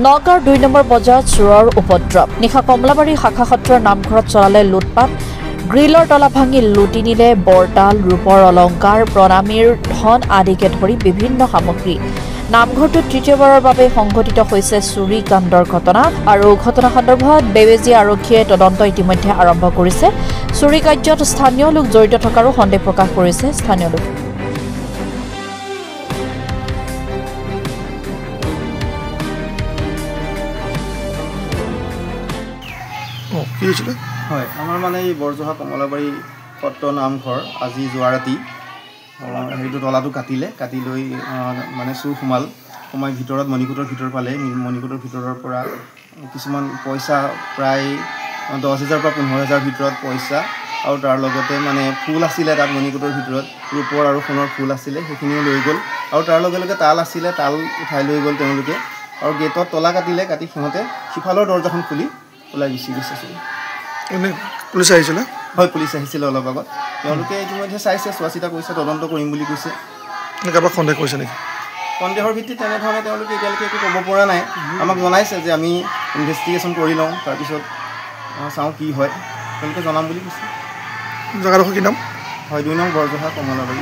নগাঁৱৰ ২ নম্বৰ বজাৰত চোৰৰ উপদ্ৰৱ নিশা কমলাবাৰী শাখা সত্ৰৰ নামঘৰত চলালে লুটপাট গ্ৰিলৰ তলা ভাঙি লুটি নিলে বৰতাল ৰূপৰ অলংকাৰ প্ৰণামীৰ ধন আদিকে ধৰি বিভিন্ন সামগ্ৰী নামঘৰটোত তৃতীয়বাৰৰ বাবে সংঘটিত হৈছে চুৰি কাণ্ডৰ ঘটনা আৰু ঘটনা সন্দৰ্ভত বেবেজী আৰক্ষীয়ে তদন্ত ইতিমধ্যে আৰম্ভ কৰিছে চুৰি কাৰ্যত স্থানীয় লোক জড়িত থকাৰো সন্দেহ প্ৰকাশ কৰিছে স্থানীয় লোক হয় আমাৰ মানে এই বৰজহা কমলাবাৰী সত্ৰ নামঘৰ আজি যোৱা ৰাতি সেইটো তলাটো কাটি লৈ মানে চুৰ সোমাই ভিতৰত মণিকূটৰ ভিতৰ পালে মণিকূটৰ ভিতৰৰ পৰা কিছুমান পইচা প্ৰায় 10,000 পৰা 15,000 ভিতৰত পইচা আৰু তাৰ লগতে মানে ফুল আছিলে তাত মণিকূটৰ ভিতৰত ৰূপৰ আৰু সোণৰ ফুল আছিলে সেইখিনিও লৈ গ'ল আৰু তাৰ লগে লগে তাল আছিলে তাল উঠাই লৈ গ'ল তেওঁলোকে আৰু গেটত তলা কাটি সিহঁতে সিফালৰ দৰ্জাখন খুলি ওলাই গুচি গৈছে পুলিচ আহিছিলে হয় পুলিচ আহিছিলে অলপ আগত তেওঁলোকে ইতিমধ্যে চাইছে চোৱা চিতা কৰিছে তদন্ত কৰিম বুলি কৈছে কাৰোবাক সন্দেহ কৰিছে নেকি সন্দেহৰ ভিত্তিত তেনেধৰণে তেওঁলোকে এতিয়ালৈকে একো ক'ব পৰা নাই আমাক জনাইছে যে আমি ইনভেষ্টিগেশ্যন কৰি লওঁ তাৰপিছত চাওঁ কি হয় তেওঁলোকে জনাম বুলি কৈছে জেগাডোখৰ কি নাম হয় ২ নং বৰজহা কমলাবাৰী